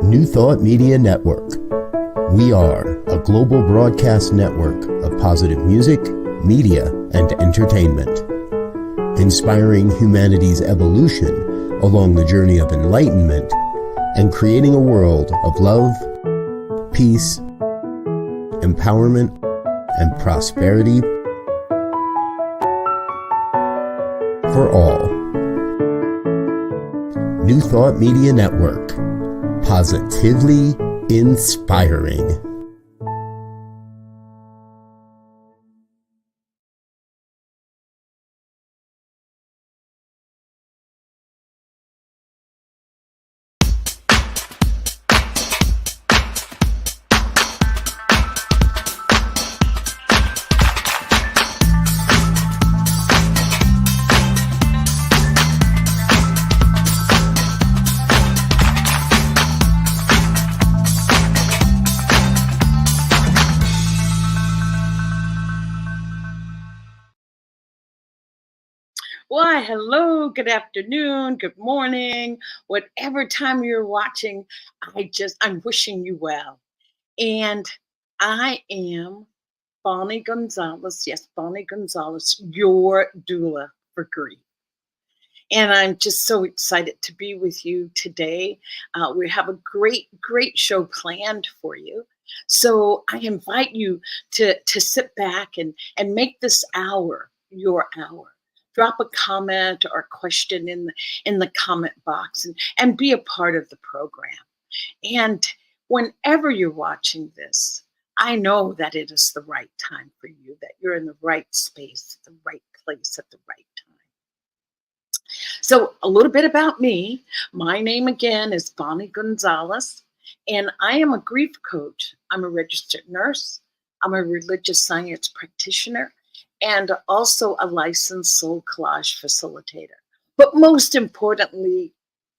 New Thought Media Network. We are a global broadcast network of positive music, media, and entertainment, inspiring humanity's evolution along the journey of enlightenment and creating a world of love, peace, empowerment, and prosperity for all. New Thought Media Network. Positively inspiring. Why, hello, good afternoon, good morning, whatever time you're watching, I'm wishing you well. And I am Bonnie Gonzalez, yes, Bonnie Gonzalez, your doula for grief. And I'm just so excited to be with you today. We have a great show planned for you. So I invite you to sit back and make this hour your hour. Drop a comment or a question in the comment box and be a part of the program. And whenever you're watching this, I know that it is the right time for you, that you're in the right space, the right place at the right time. So a little bit about me. My name again is Bonnie Gonzalez, and I am a grief coach. I'm a registered nurse. I'm a religious science practitioner, and also a licensed soul collage facilitator. But most importantly,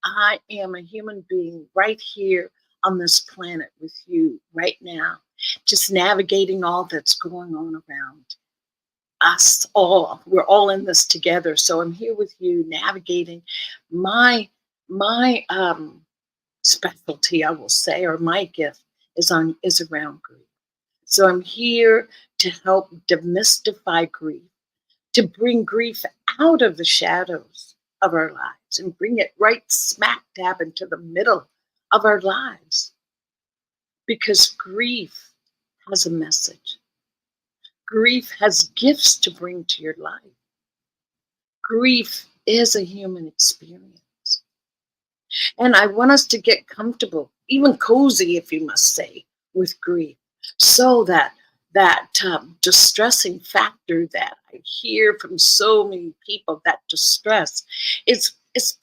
I am a human being right here on this planet with you right now, just navigating all that's going on around us all. We're all in this together. So I'm here with you navigating my specialty, I will say, or my gift is around grief. So I'm here to help demystify grief, to bring grief out of the shadows of our lives and bring it right smack dab into the middle of our lives. Because grief has a message. Grief has gifts to bring to your life. Grief is a human experience. And I want us to get comfortable, even cozy, if you must say, with grief, so that distressing factor that I hear from so many people, that distress, is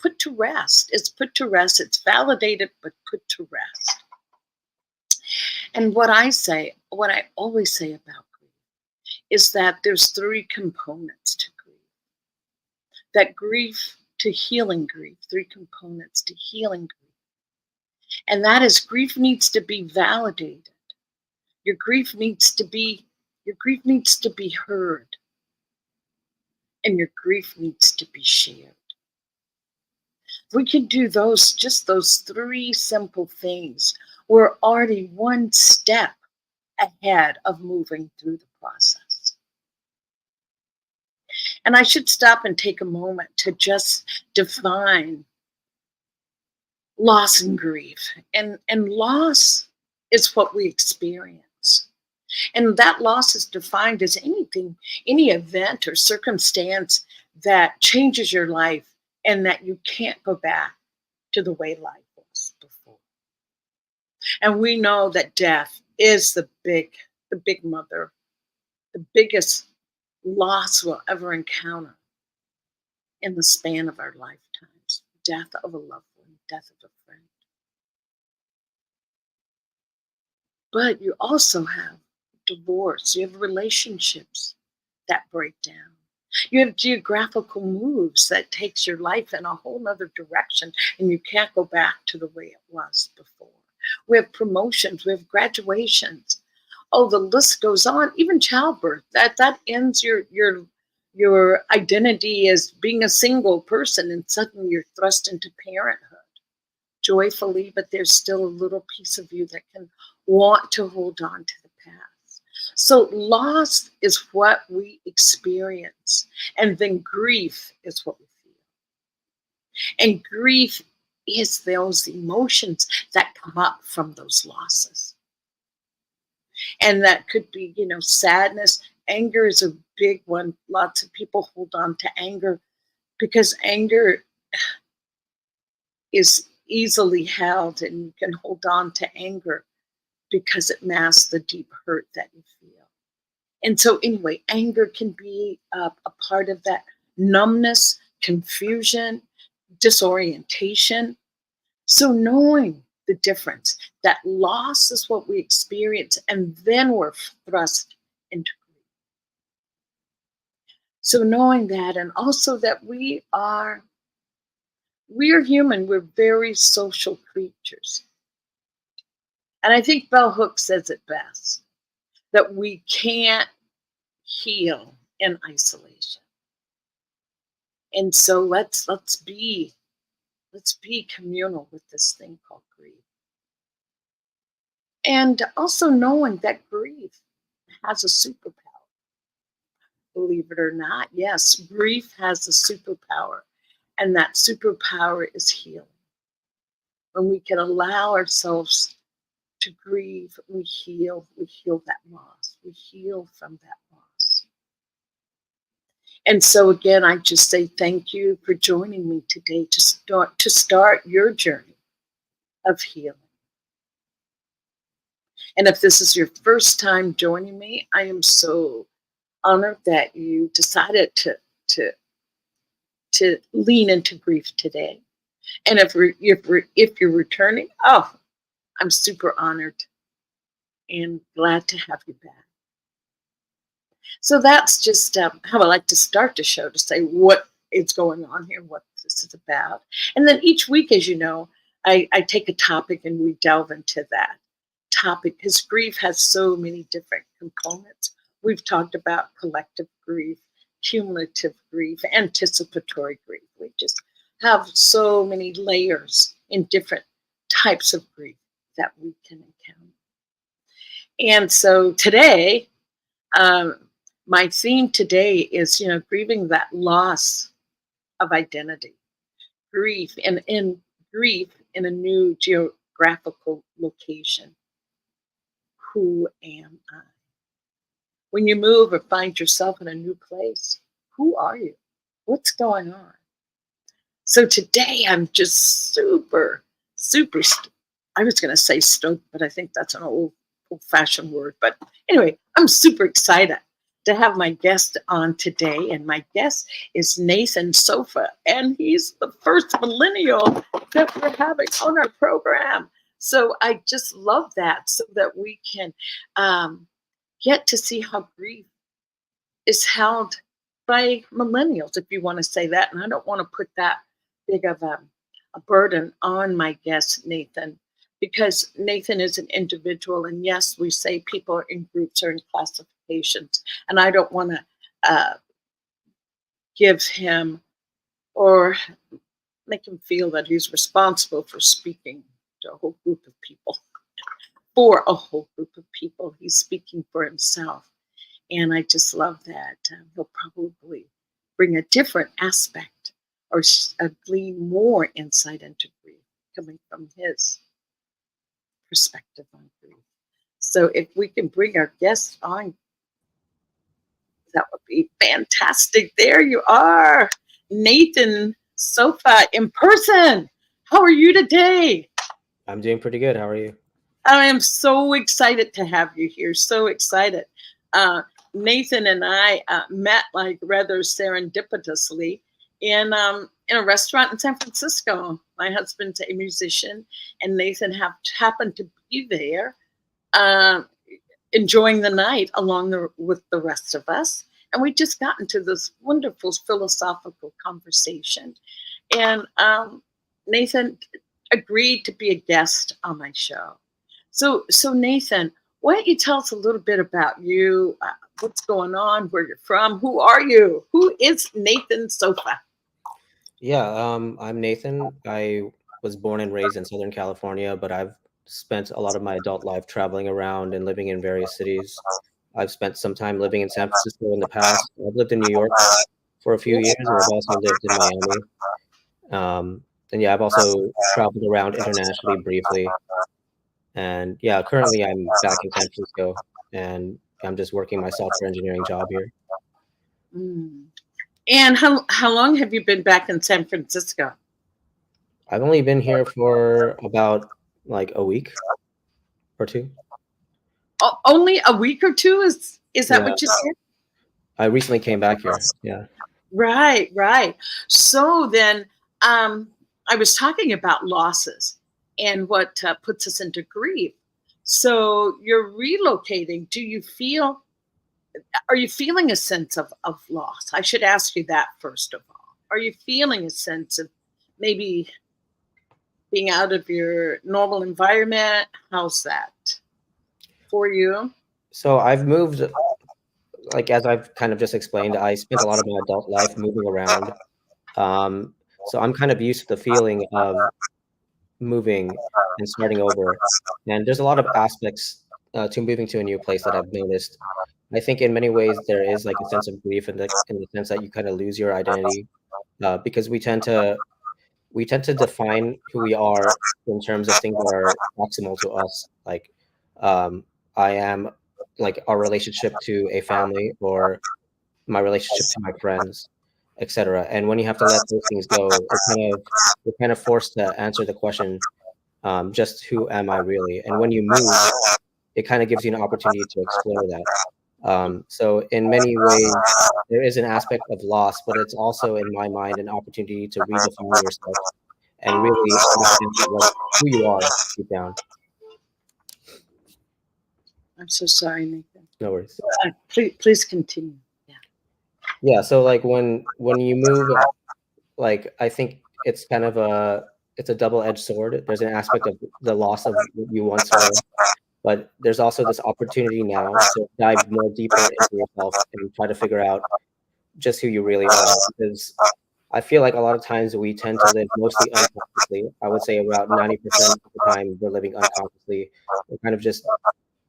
put to rest. It's put to rest. It's validated, but put to rest. And what I always say about grief is that there's three components to grief. That grief to healing grief, three components to healing grief. And that is, grief needs to be validated. Your grief needs to be heard. And your grief needs to be shared. If we can do those three simple things, we're already one step ahead of moving through the process. And I should stop and take a moment to just define loss and grief. And loss is what we experience. And that loss is defined as any event or circumstance that changes your life and that you can't go back to the way life was before. And we know that death is the big mother, the biggest loss we'll ever encounter in the span of our lifetimes. Death of a loved one, death of a friend. But you also have divorce, you have relationships that break down. You have geographical moves that takes your life in a whole nother direction and you can't go back to the way it was before. We have promotions, we have graduations. Oh, the list goes on. Even childbirth, that ends your identity as being a single person and suddenly you're thrust into parenthood. joyfully, but there's still a little piece of you that can want to hold on to the past. So loss is what we experience, and then grief is what we feel. And grief is those emotions that come up from those losses. And that could be, sadness. Anger is a big one. Lots of people hold on to anger because anger is easily held, and you can hold on to anger because it masks the deep hurt that you feel. And so, anyway, anger can be a part of that numbness, confusion, disorientation. So, knowing the difference, that loss is what we experience, and then we're thrust into grief. So, knowing that, and also that we are human, we're very social creatures. And I think Bell Hooks says it best, that we can't heal in isolation. And so let's be communal with this thing called grief. And also knowing that grief has a superpower. Believe it or not, yes, grief has a superpower. And that superpower is healing. When we can allow ourselves to grieve, we heal that loss. We heal from that loss. And so again, I just say thank you for joining me today to start your journey of healing. And if this is your first time joining me, I am so honored that you decided to lean into grief today. And if you're returning, I'm super honored and glad to have you back. So that's just how I like to start the show, to say what is going on here, what this is about. And then each week, as you know, I take a topic and we delve into that topic, because grief has so many different components. We've talked about collective grief, cumulative grief, anticipatory grief. We just have so many layers in different types of grief that we can encounter. And so today, my theme today is, grieving that loss of identity, grief, and in grief in a new geographical location. Who am I? When you move or find yourself in a new place, who are you? What's going on? So today I'm just super, I was going to say stoked, but I think that's an old-fashioned word. But anyway, I'm super excited to have my guest on today. And my guest is Nathan Soufer, and he's the first millennial that we're having on our program. So I just love that, so that we can get to see how grief is held by millennials, if you want to say that. And I don't want to put that big of a burden on my guest, Nathan, because Nathan is an individual. And yes, we say people are in groups or in classifications. And I don't want to give him or make him feel that he's responsible for speaking to a whole group of people. For a whole group of people, he's speaking for himself. And I just love that. He'll probably bring a different aspect or glean more insight into grief coming from his perspective on grief. So if we can bring our guest on, that would be fantastic. There you are, Nathan Soufer in person. How are you today? I'm doing pretty good. How are you? I am so excited to have you here. So excited. Nathan and I met like rather serendipitously in a restaurant in San Francisco. My husband's a musician, and Nathan happened to be there, enjoying the night along with the rest of us. And we just got into this wonderful philosophical conversation. And Nathan agreed to be a guest on my show. So Nathan, why don't you tell us a little bit about you, what's going on, where you're from, who are you? Who is Nathan Soufer? Yeah, I'm Nathan. I was born and raised in Southern California, but I've spent a lot of my adult life traveling around and living in various cities. I've spent some time living in San Francisco in the past. I've lived in New York for a few years, and I've also lived in Miami. And yeah, I've also traveled around internationally briefly. And yeah, currently I'm back in San Francisco, and I'm just working my software engineering job here. Mm. And how long have you been back in San Francisco? I've only been here for about like a week or two. Only a week or two? Is that Yeah, what you said? I recently came back here. Yeah. Right, right. So then, I was talking about losses and what puts us into grief. So you're relocating. Are you feeling a sense of loss? I should ask you that first of all. Are you feeling a sense of maybe being out of your normal environment? How's that for you? So I've moved, like as I've kind of just explained, I spent a lot of my adult life moving around. So I'm kind of used to the feeling of moving and starting over. And there's a lot of aspects to moving to a new place that I've noticed. I think in many ways there is like a sense of grief in the sense that you kind of lose your identity because we tend to define who we are in terms of things that are proximal to us. Like I am like our relationship to a family or my relationship to my friends, etc. And when you have to let those things go, you're kind of forced to answer the question, just who am I really? And when you move, it kind of gives you an opportunity to explore that. So in many ways, there is an aspect of loss, but it's also in my mind an opportunity to redefine yourself and really understand who you are deep down. I'm so sorry, Nathan. No worries. Please continue. Yeah. Yeah. So like when you move, like I think it's kind of it's a double-edged sword. There's an aspect of the loss of what you once were, but there's also this opportunity now to dive more deeper into yourself and try to figure out just who you really are. Because I feel like a lot of times we tend to live mostly unconsciously. I would say about 90% of the time we're living unconsciously. We're kind of just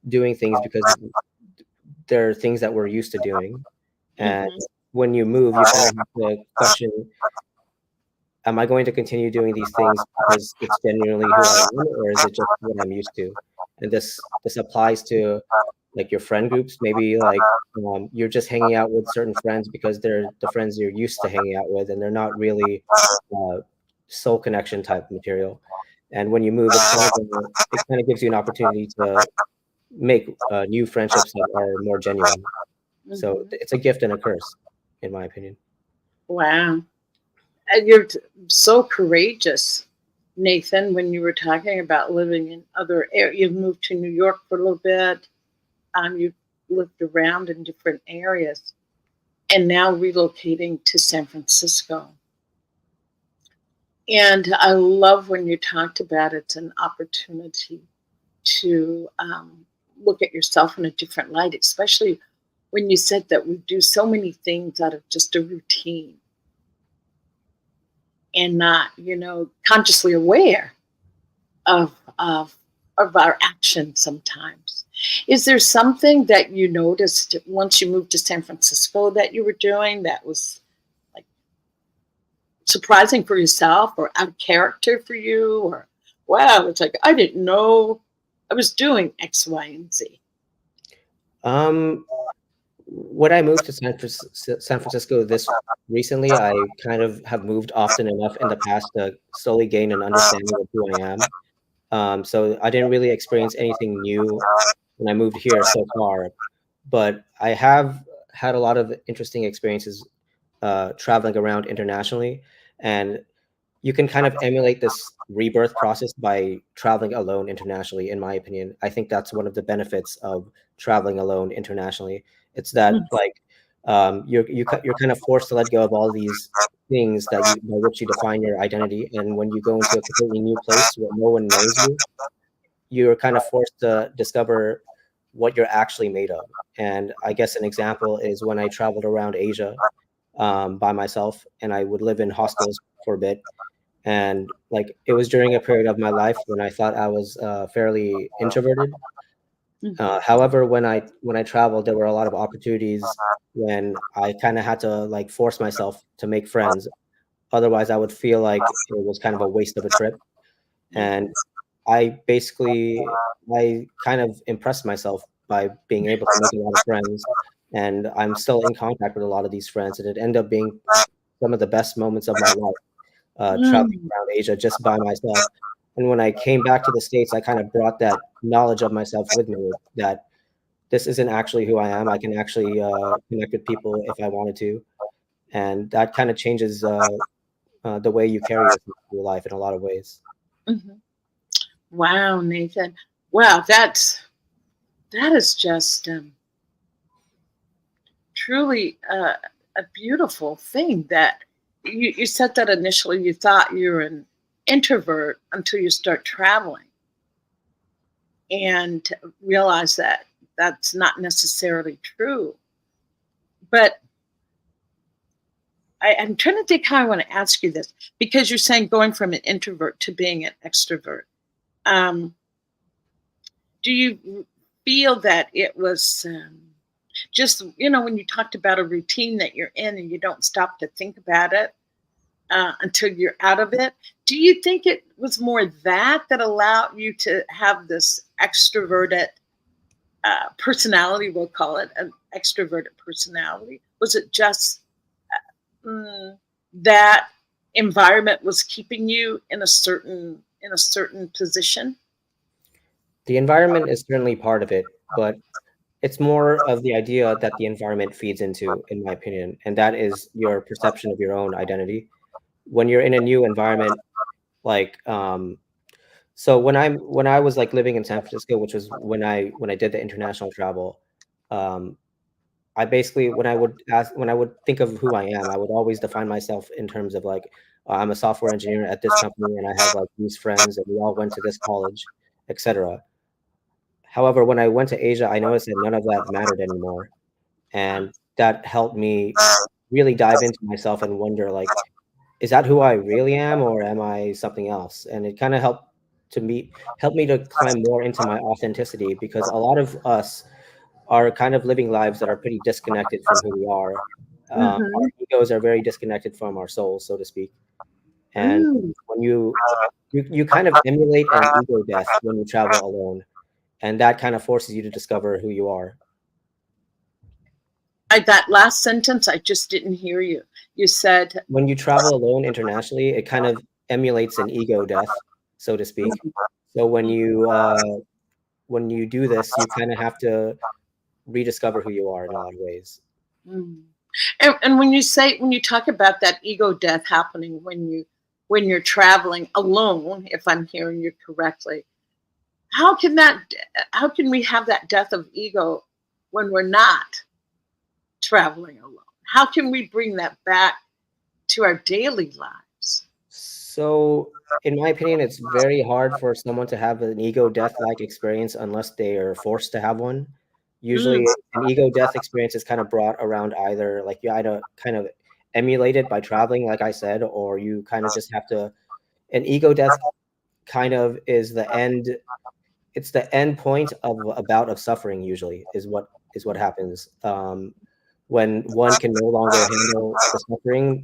doing things because there are things that we're used to doing. And when you move, you kind of have to question, am I going to continue doing these things because it's genuinely who I am, or is it just what I'm used to? And this applies to like your friend groups. Maybe like you're just hanging out with certain friends because they're the friends you're used to hanging out with, and they're not really soul connection type material. And when you move, it kind of gives you an opportunity to make new friendships that are more genuine. So it's a gift and a curse, in my opinion. Wow. And you're so courageous, Nathan, when you were talking about living in other areas. You've moved to New York for a little bit. You've lived around in different areas and now relocating to San Francisco. And I love when you talked about it's an opportunity to look at yourself in a different light, especially when you said that we do so many things out of just a routine and not, consciously aware of our actions sometimes. Is there something that you noticed once you moved to San Francisco that you were doing that was like surprising for yourself or out of character for you? Or, wow, it's like, I didn't know I was doing X, Y, and Z. When I moved to San Francisco this recently, I kind of have moved often enough in the past to slowly gain an understanding of who I am. So I didn't really experience anything new when I moved here so far, but I have had a lot of interesting experiences traveling around internationally, and you can kind of emulate this rebirth process by traveling alone internationally, in my opinion. I think that's one of the benefits of traveling alone internationally. It's that like you're kind of forced to let go of all these things by which you define your identity, and when you go into a completely new place where no one knows you, you're kind of forced to discover what you're actually made of. And I guess an example is when I traveled around Asia by myself, and I would live in hostels for a bit. And like it was during a period of my life when I thought I was fairly introverted. However, when I traveled, there were a lot of opportunities when I kind of had to like force myself to make friends. Otherwise, I would feel like it was kind of a waste of a trip. And I kind of impressed myself by being able to make a lot of friends. And I'm still in contact with a lot of these friends. And it ended up being some of the best moments of my life, traveling around Asia just by myself. And when I came back to the States, I kind of brought that knowledge of myself with me, that this isn't actually who I am. I can actually connect with people if I wanted to. And that kind of changes the way you carry yourself through your life in a lot of ways. Wow, Nathan. Wow, that is just truly a beautiful thing. That you said that initially you thought you were an introvert until you start traveling and realize that that's not necessarily true. But I'm trying to think how I want to ask you this, because you're saying going from an introvert to being an extrovert. Do you feel that it was just, when you talked about a routine that you're in and you don't stop to think about it until you're out of it? Do you think it was more that allowed you to have this extroverted personality, we'll call it an extroverted personality? Was it just that environment was keeping you in a certain position? The environment is certainly part of it, but it's more of the idea that the environment feeds into, in my opinion, and that is your perception of your own identity. When you're in a new environment, like so when I was like living in San Francisco, which was when I did the international travel, I basically when I would think of who I am, I would always define myself in terms of like I'm a software engineer at this company, and I have like these friends, and we all went to this college, etc. However, when I went to Asia, I noticed that none of that mattered anymore, and that helped me really dive into myself and wonder like, is that who I really am, or am I something else? And it kind of helped me to climb more into my authenticity, because a lot of us are kind of living lives that are pretty disconnected from who we are. Our egos are very disconnected from our souls, so to speak. And when you kind of emulate an ego death when you travel alone, and that kind of forces you to discover who you are. That last sentence, I just didn't hear you. You said when you travel alone internationally, it kind of emulates an ego death, so to speak. So when you do this, you kind of have to rediscover who you are in a lot of ways. And when you talk about that ego death happening when you're traveling alone, if I'm hearing you correctly, how can we have that death of ego when we're not traveling alone? How can we bring that back to our daily lives? So in my opinion, it's very hard for someone to have an ego death-like experience unless they are forced to have one. Usually an ego death experience is kind of brought around either like you either kind of emulate it by traveling, like I said, or you kind of just have to. An ego death kind of is the end. It's the end point of a bout of suffering. Usually, is what happens when one can no longer handle the suffering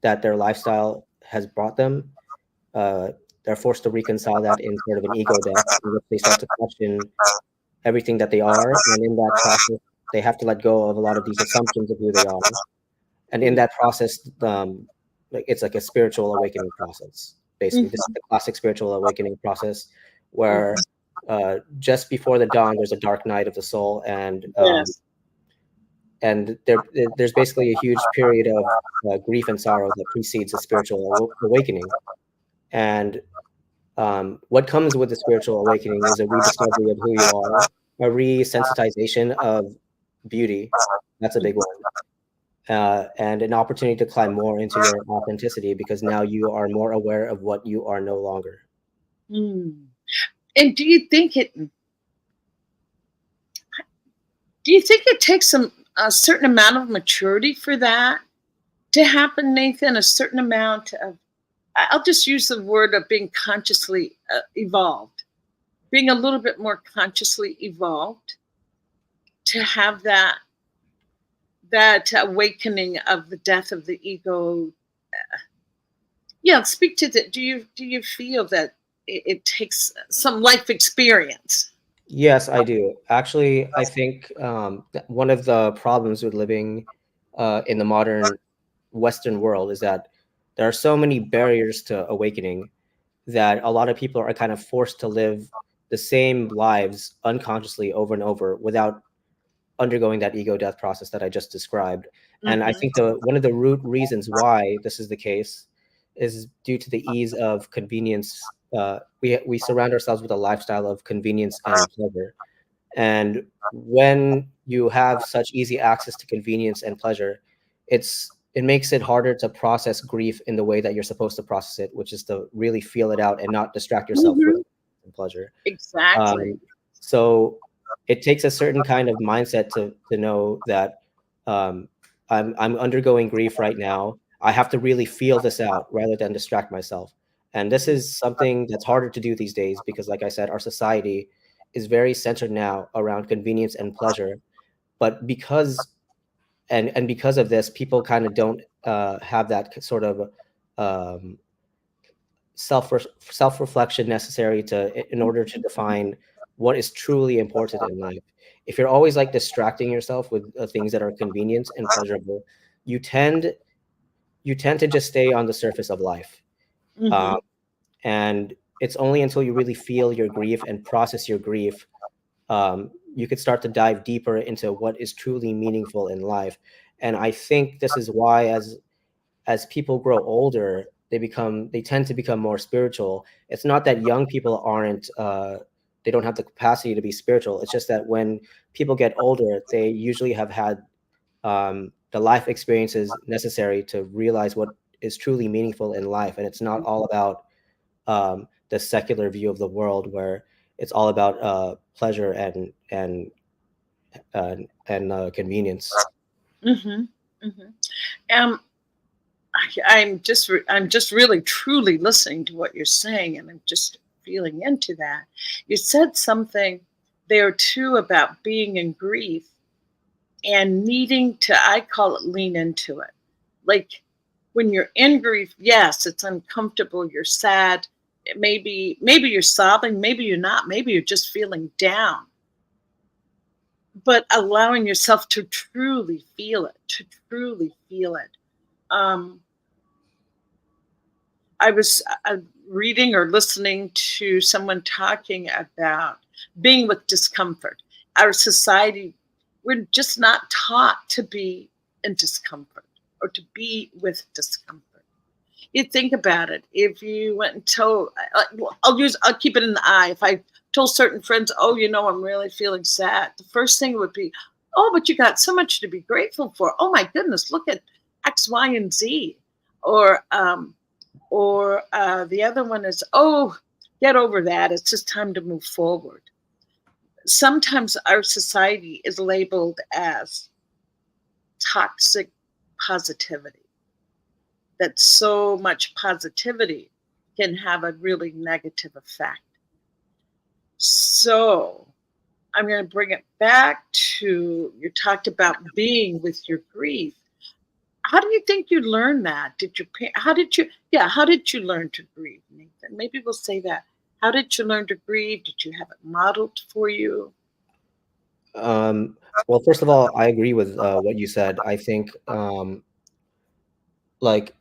that their lifestyle has brought them. They're forced to reconcile that in sort of an ego death, in which they start to question everything that they are, and in that process, they have to let go of a lot of these assumptions of who they are. And in that process, it's like a spiritual awakening process. Basically, this is the classic spiritual awakening process, where just before the dawn, there's a dark night of the soul, and there's basically a huge period of grief and sorrow that precedes a spiritual awakening. And what comes with the spiritual awakening is a rediscovery of who you are, a resensitization of beauty. That's a big one. And an opportunity to climb more into your authenticity, because now you are more aware of what you are no longer. And do you think it takes a certain amount of maturity for that to happen, Nathan? A certain amount of I'll just use the word of being consciously evolved, being a little bit more consciously evolved, to have that awakening of the death of the ego. Yeah, speak to that. Do you feel that it takes some life experience? Yes, I do. Actually, I think one of the problems with living in the modern Western world is that there are so many barriers to awakening that a lot of people are kind of forced to live the same lives unconsciously over and over without undergoing that ego death process that I just described. And I Mm-hmm. think the one of the root reasons why this is the case is due to the ease of convenience. We surround ourselves with a lifestyle of convenience and pleasure. And when you have such easy access to convenience and pleasure, it makes it harder to process grief in the way that you're supposed to process it, which is to really feel it out and not distract yourself with Mm-hmm. pleasure. Exactly. So it takes a certain kind of mindset to know that um, I'm undergoing grief right now. I have to really feel this out rather than distract myself. And this is something that's harder to do these days because, like I said, our society is very centered now around convenience and pleasure. But because of this, people kind of don't have that sort of um, self reflection necessary to in order to define what is truly important in life. If you're always like distracting yourself with things that are convenient and pleasurable, you tend you tend to just stay on the surface of life. Mm-hmm. Um, and it's only until you really feel your grief and process your grief, you could start to dive deeper into what is truly meaningful in life. And I think this is why, as people grow older, they tend to become more spiritual. It's not that young people aren't they don't have the capacity to be spiritual. It's just that when people get older, they usually have had the life experiences necessary to realize what is truly meaningful in life, and it's not all about the secular view of the world where it's all about pleasure and convenience. Mm-hmm. Mm-hmm. I'm just really truly listening to what you're saying, and I'm just feeling into that. You said something there too about being in grief and needing to, I call it, lean into it. Like when you're in grief, yes, it's uncomfortable, you're sad, maybe you're sobbing, maybe you're not, maybe you're just feeling down, but allowing yourself to truly feel it, to truly feel it. Um, I was reading or listening to someone talking about being with discomfort. Our society, we're just not taught to be in discomfort or to be with discomfort. You think about it. If you went and told, I'll keep it in the eye. If I told certain friends, oh, I'm really feeling sad, the first thing would be, oh, but you got so much to be grateful for. Oh my goodness, look at X, Y, and Z. Or, the other one is, oh, get over that. It's just time to move forward. Sometimes our society is labeled as toxic positivity, that so much positivity can have a really negative effect. So I'm going to bring it back to, you talked about being with your grief. How do you think you learned that? How did you learn to grieve, Nathan? Maybe we'll say that. How did you learn to grieve? Did you have it modeled for you? Well, first of all, I agree with what you said. I think like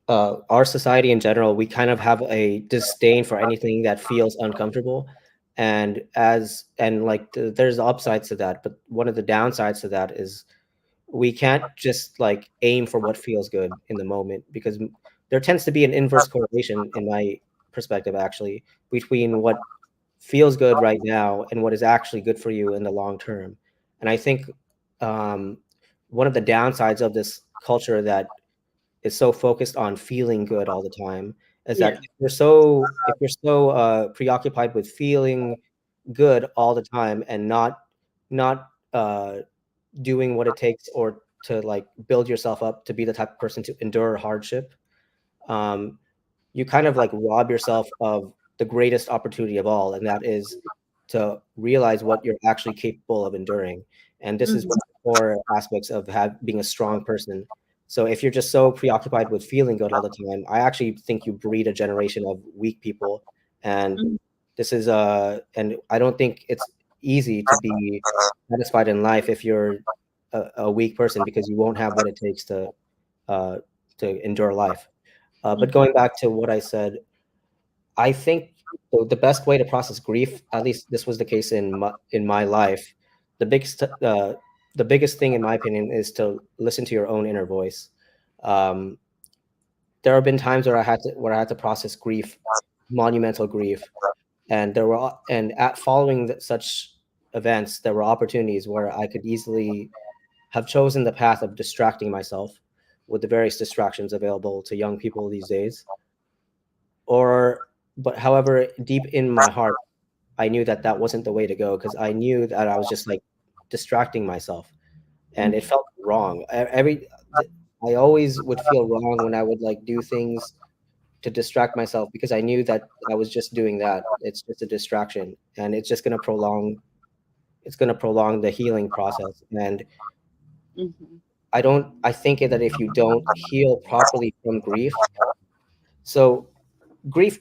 our society in general, we kind of have a disdain for anything that feels uncomfortable. And there's upsides to that, but one of the downsides to that is we can't just like aim for what feels good in the moment, because there tends to be an inverse correlation in my perspective, actually, between what feels good right now and what is actually good for you in the long term. And I think um, one of the downsides of this culture that is so focused on feeling good all the time is that Yeah. if you're so preoccupied with feeling good all the time and not doing what it takes or to like build yourself up to be the type of person to endure hardship, um, you kind of like rob yourself of the greatest opportunity of all, and that is to realize what you're actually capable of enduring. And this is one of the core aspects of being a strong person. So if you're just so preoccupied with feeling good all the time, I actually think you breed a generation of weak people. And this is and I don't think it's easy to be satisfied in life if you're a weak person, because you won't have what it takes to endure life. But going back to what I said, I think the best way to process grief, at least this was the case in my life, the biggest thing in my opinion is to listen to your own inner voice. There have been times where I had to process grief, monumental grief, and at following such events, there were opportunities where I could easily have chosen the path of distracting myself with the various distractions available to young people these days. But however, deep in my heart, I knew that that wasn't the way to go, because I knew that I was just like distracting myself, and it felt wrong. I always would feel wrong when I would like do things to distract myself, because I knew that I was just doing that. It's just a distraction, and it's just going to prolong the healing process. And I think that if you don't heal properly from grief, so grief,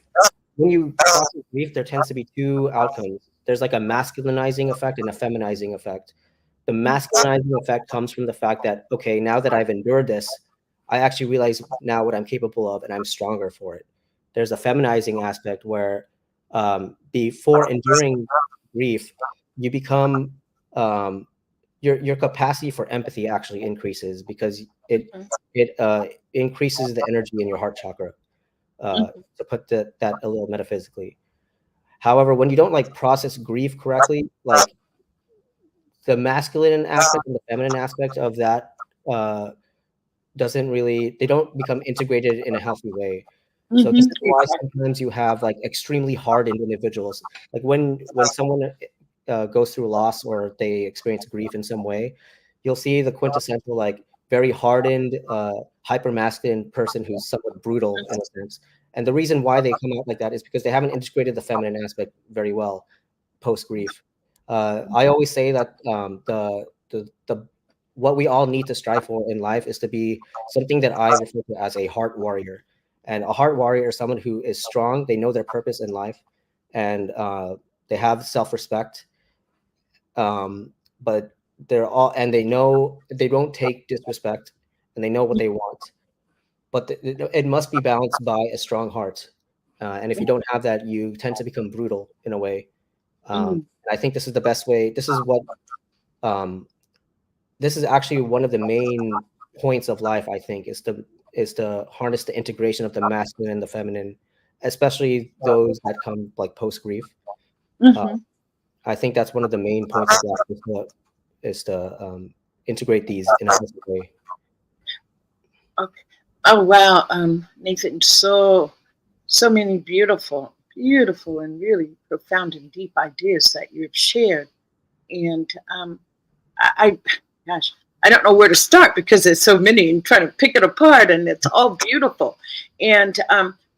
when you process grief, there tends to be two outcomes. There's like a masculinizing effect and a feminizing effect. The masculinizing effect comes from the fact that, okay, now that I've endured this, I actually realize now what I'm capable of, and I'm stronger for it. There's a feminizing aspect where before enduring grief, you become your capacity for empathy actually increases, because it increases the energy in your heart chakra. To put that a little metaphysically. However, when you don't like process grief correctly, like the masculine aspect and the feminine aspect of that they don't become integrated in a healthy way. So this is why sometimes you have like extremely hardened individuals. Like when someone goes through loss, or they experience grief in some way, you'll see the quintessential like very hardened, hyper masculine person who's somewhat brutal in a sense. And the reason why they come out like that is because they haven't integrated the feminine aspect very well post grief. I always say that the what we all need to strive for in life is to be something that I refer to as a heart warrior. And a heart warrior is someone who is strong. They know their purpose in life, and they have self-respect. But they know they don't take disrespect, and they know what they want. But it must be balanced by a strong heart. And if you don't have that, you tend to become brutal in a way. I think this is the best way. This is actually one of the main points of life, I think, is to harness the integration of the masculine and the feminine, especially those that come like post grief. I think that's one of the main points of life, is to integrate these in a healthy way. Okay. Oh wow, Nathan, so many beautiful and really profound and deep ideas that you've shared. And gosh, I don't know where to start, because there's so many, and trying to pick it apart, and it's all beautiful. And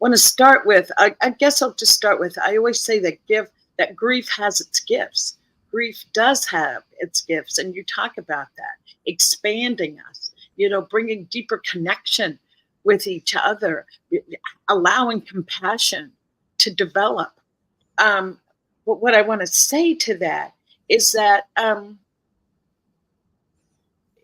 want to start with, I guess I'll just start with, I always say that grief has its gifts. Grief does have its gifts, and you talk about that, expanding us, bringing deeper connection with each other, allowing compassion to develop. What I want to say to that is that, and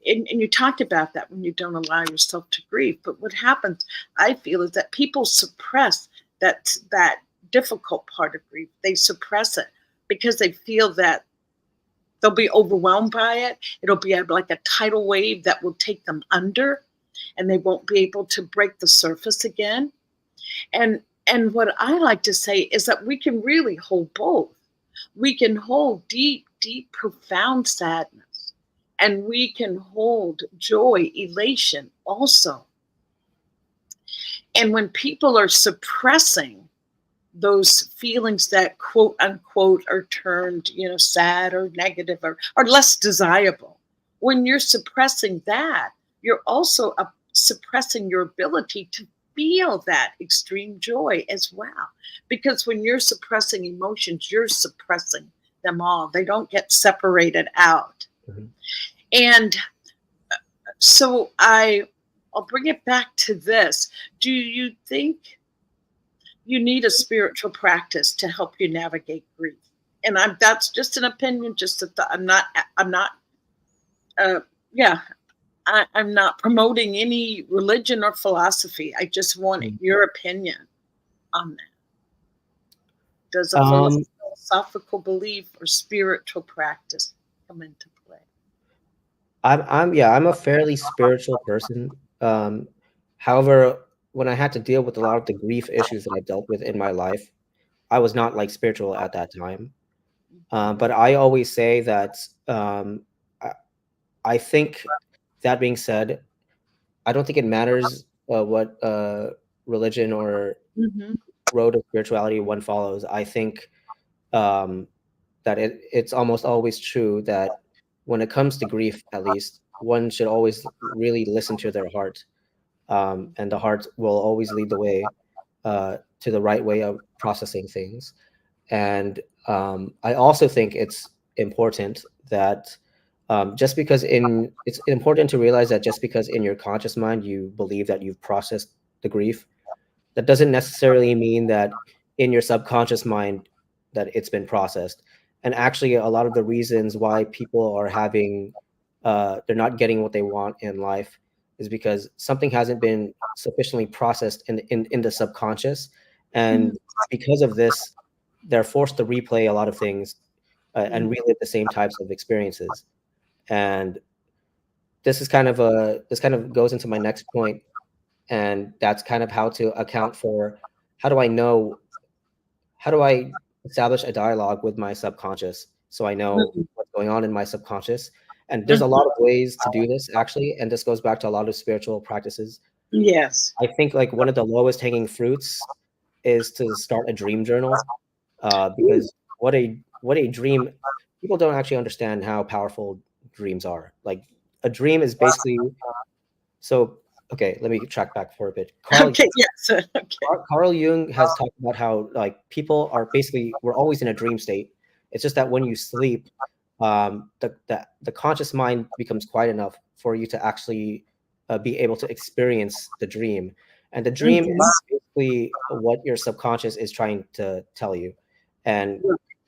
you talked about that, when you don't allow yourself to grieve. But what happens, I feel, is that people suppress that difficult part of grief. They suppress it because they feel that they'll be overwhelmed by it. It'll be like a tidal wave that will take them under, and they won't be able to break the surface again. And what I like to say is that we can really hold both. We can hold deep, profound sadness, and we can hold joy, elation also. And when people are suppressing those feelings that quote unquote are termed, sad or negative or less desirable, when you're suppressing that, you're also suppressing your ability feel that extreme joy as well. Because when you're suppressing emotions, you're suppressing them all. They don't get separated out. Mhm. And so I'll bring it back to this. Do you think you need a spiritual practice to help you navigate grief? And that's just an opinion, just a thought. I'm not uh yeah, I'm not promoting any religion or philosophy. I just want Mm. your opinion on that. Does a Um, philosophical belief or spiritual practice come into play? I'm a fairly spiritual person. However, when I had to deal with a lot of the grief issues that I dealt with in my life, I was not like spiritual at that time. But I always say that I, I think that being said, I don't think it matters what religion or Mm-hmm. road of spirituality one follows. I think um, that it's almost always true that when it comes to grief, at least, one should always really listen to their heart, and the heart will always lead the way to the right way of processing things. And I also think it's important that just because it's important to realize that just because in your conscious mind you believe that you've processed the grief, that doesn't necessarily mean that in your subconscious mind that it's been processed. And actually, a lot of the reasons why people are having they're not getting what they want in life is because something hasn't been sufficiently processed in the subconscious, and because of this, they're forced to replay a lot of things and relive the same types of experiences. And this kind of goes into my next point, and that's kind of how to account for how do I know how do I establish a dialogue with my subconscious so I know Mhm. what's going on in my subconscious. And there's a Mhm. lot of ways to do this actually, and this goes back to a lot of spiritual practices. Yes. I think like one of the lowest hanging fruits is to start a dream journal, Ooh. because what a dream, people don't actually understand how powerful dreams are. Like a dream is basically, so okay, let me track back for a bit. Okay. Yes. Okay. Carl Jung has talked about how like people are basically we're always in a dream state. It's just that when you sleep, the conscious mind becomes quiet enough for you to actually be able to experience the dream, and the dream Mhm. is basically what your subconscious is trying to tell you, and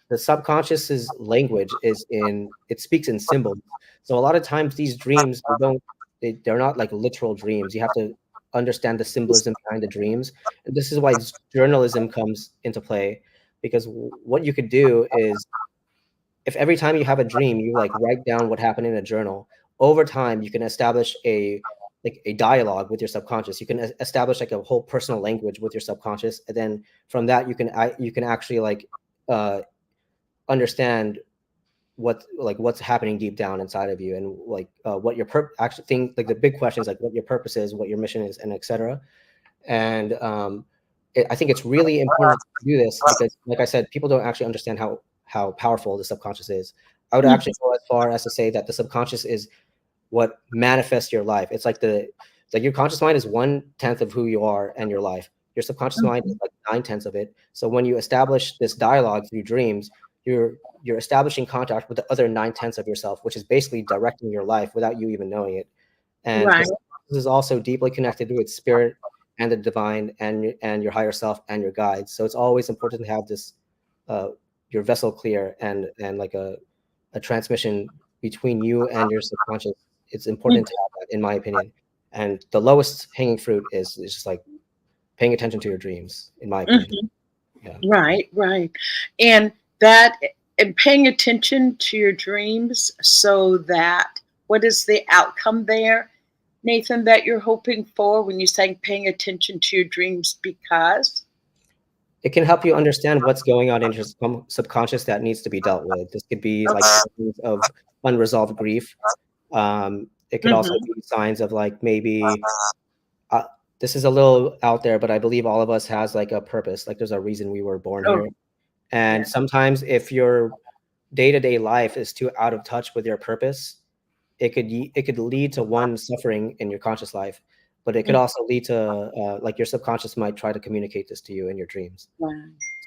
the subconscious's language is in it speaks in symbols. So a lot of times these dreams they're not like literal dreams. You have to understand the symbolism behind the dreams. And this is why journalism comes into play, because what you could do is if every time you have a dream, you like write down what happened in a journal, over time you can establish a dialogue with your subconscious. You can establish like a whole personal language with your subconscious, and then from that you can actually like understand what's happening deep down inside of you, and like what your actually thing like the big questions like what your purpose is, what your mission is, and etc. And I think it's really important to do this because, like I said, people don't actually understand how powerful the subconscious is. I would Mhm. actually go as far as to say that the subconscious is what manifests your life. It's like your conscious mind is 1/10 of who you are and your life. Your subconscious mind is Mhm. like 9/10 of it. So when you establish this dialogue through dreams, you're establishing contact with the other 9/10 of yourself, which is basically directing your life without you even knowing it. And the Right. subconscious is also deeply connected with spirit and the divine and your higher self and your guides. So it's always important to have this uh, your vessel clear and like a transmission between you and your subconscious. It's important to have that, in my opinion. And the lowest hanging fruit is just like paying attention to your dreams, in my opinion. Mhm. Yeah. Right. Right. And that and paying attention to your dreams so that what is the outcome there, Nathan, that you're hoping for when you're saying paying attention to your dreams because? It can help you understand what's going on in your subconscious that needs to be dealt with. This could be like signs of unresolved grief. It could also Mhm. be signs of like maybe uh, this is a little out there, but I believe all of us has like a purpose. Like there's a reason we were born Oh, here. And yeah. sometimes if your day-to-day life is too out of touch with your purpose, it could lead to one suffering in your conscious life. but it could also lead to like your subconscious might try to communicate this to you in your dreams. Wow.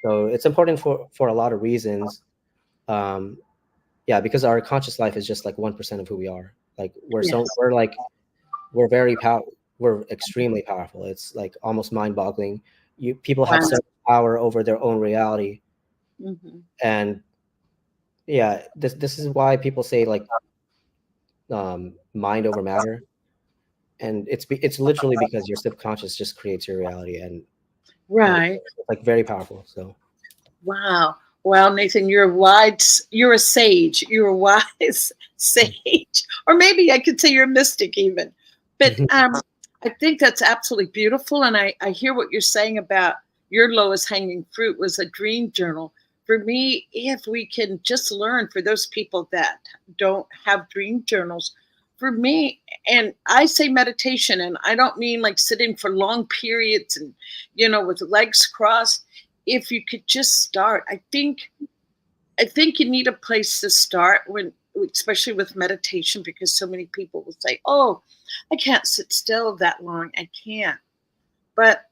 So it's important for a lot of reasons. Yeah, because our conscious life is just like 1% of who we are. Like Yes. we're extremely powerful. It's like almost mind-boggling. People have Wow. so much power over their own reality. Mhm. And yeah, this is why people say like mind over matter. And it's literally because your subconscious just creates your reality, and Right. it's like very powerful. So Wow. Well, Nathan, you're a sage. You're a wise sage. Or maybe I could say you're a mystic even. But I think that's absolutely beautiful. And I hear what you're saying about your lowest hanging fruit was a dream journal. For me, if we can just learn for those people that don't have dream journals, for me, and I say meditation, and I don't mean like sitting for long periods and, with legs crossed. If you could just start, I think you need a place to start especially with meditation, because so many people will say, "Oh, I can't sit still that long. I can't." But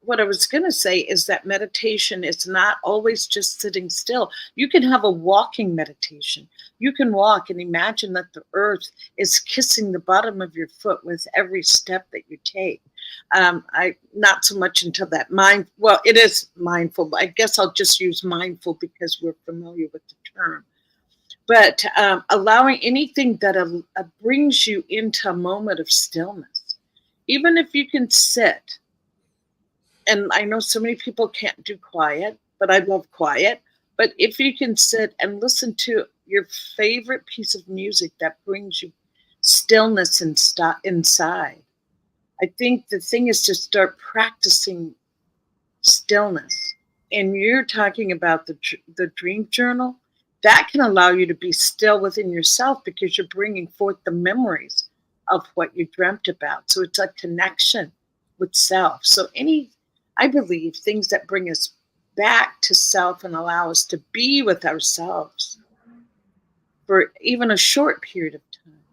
what I was going to say is that meditation is not always just sitting still. You can have a walking meditation. You can walk and imagine that the earth is kissing the bottom of your foot with every step that you take. I not so much until that well, it is mindful, but I guess I'll just use mindful because we're familiar with the term. But allowing anything that brings you into a moment of stillness, even if you can sit. And I know so many people can't do quiet, but I love quiet. But if you can sit and listen to your favorite piece of music that brings you stillness inside, I think the thing is to start practicing stillness. And you're talking about the dream journal. That can allow you to be still within yourself because you're bringing forth the memories of what you dreamt about. So it's a connection with self. So I believe things that bring us back to self and allow us to be with ourselves for even a short period of time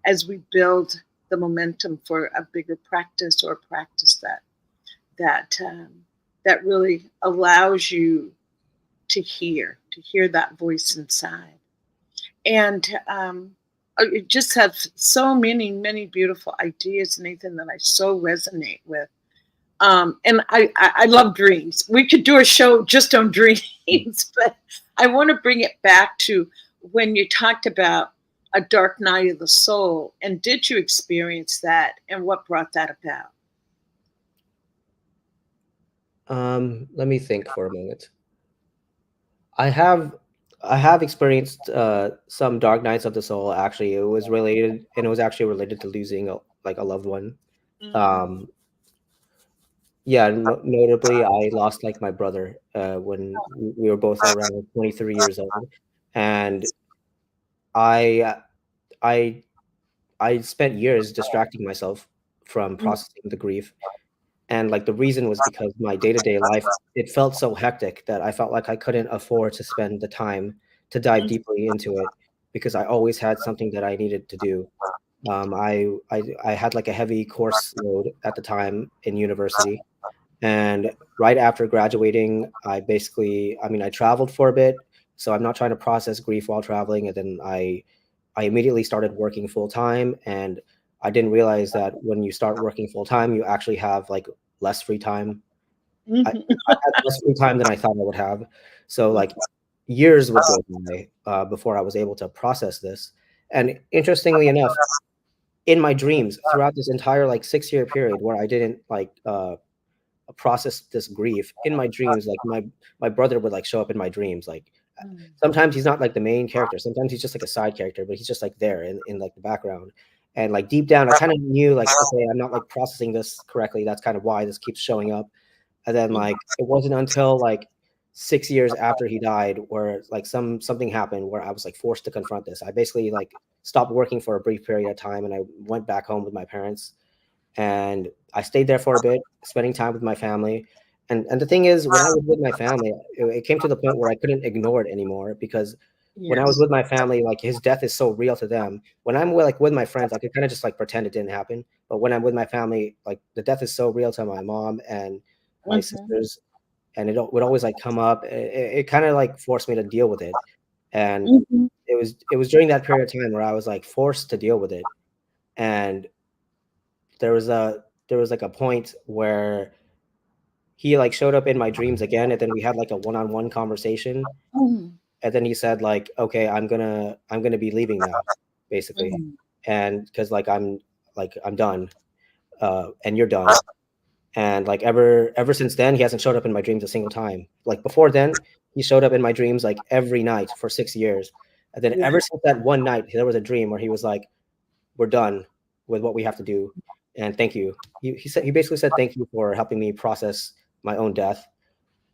as we build the momentum for a bigger practice, or a practice that really allows you to hear that voice inside. And it just have so many beautiful ideas, Nathan, that I so resonate with. And I love dreams. We could do a show just on dreams, but I want to bring it back to when you talked about a dark night of the soul. And did you experience that, and what brought that about? let me think for a moment. I have experienced some dark nights of the soul. Actually, it was actually related to losing a loved one. Um, yeah, notably, I lost like my brother when we were both around 23 years old, and I I I spent years distracting myself from processing the grief. And like the reason was because my day-to-day life, it felt so hectic that I felt like I couldn't afford to spend the time to dive deeply into it, because I always had something that I needed to do. I had like a heavy course load at the time in university. And right after graduating, I traveled for a bit. So I'm not trying to process grief while traveling. And then I immediately started working full time. And I didn't realize that when you start working full time, you actually have like less free time. I had less free time than I thought I would have. So like years would go by before I was able to process this. And interestingly enough, in my dreams throughout this entire like 6-year period where I didn't process this grief, in my dreams, like my brother would like show up in my dreams. Like sometimes he's not like the main character, sometimes he's just like a side character, but he's just like there in like the background. And like deep down I kind of knew like, okay, I'm not like processing this correctly, that's kind of why this keeps showing up. And then like it wasn't until like 6 years after he died where like something happened where I was like forced to confront this. I basically like stopped working for a brief period of time, and I went back home with my parents, and I stayed there for a bit, spending time with my family. And the thing is, when I was with my family, it came to the point where I couldn't ignore it anymore, because when I was with my family, like his death is so real to them. When I'm with my friends, I could kind of just like pretend it didn't happen. But when I'm with my family, like the death is so real to my mom and my sisters, and it would always like come up. It kind of like forced me to deal with it, and it was during that period of time where I was like forced to deal with it. And there was like a point where he like showed up in my dreams again, and then we had like a one-on-one conversation. And then he said like, okay, I'm gonna be leaving now, basically. And because like I'm done, and you're done. And like ever since then, he hasn't showed up in my dreams a single time. Like before then, he showed up in my dreams like every night for 6 years. And then ever since that one night, there was a dream where he was like, we're done with what we have to do, and thank you. He basically said thank you for helping me process my own death.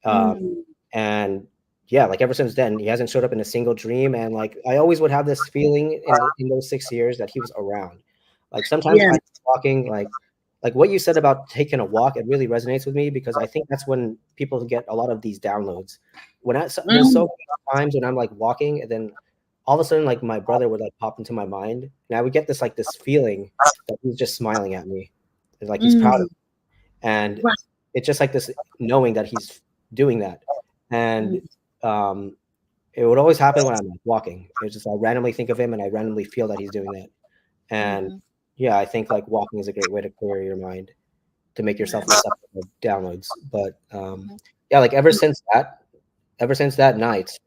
And yeah, like ever since then, he hasn't showed up in a single dream. And like I always would have this feeling in those 6 years that he was around. Like sometimes I'm walking, like what you said about taking a walk, it really resonates with me, because I think that's when people get a lot of these downloads. There's so many times when I'm like walking, and then all of a sudden like my brother would like pop into my mind, and I would get this like this feeling that he's just smiling at me, and like he's proud of me. And it's just like this knowing that he's doing that. And it would always happen when I'm like walking. It's just I randomly think of him and I randomly feel that he's doing that. And yeah, I think like walking is a great way to clear your mind, to make yourself less susceptible to downloads. But yeah, like ever since that night,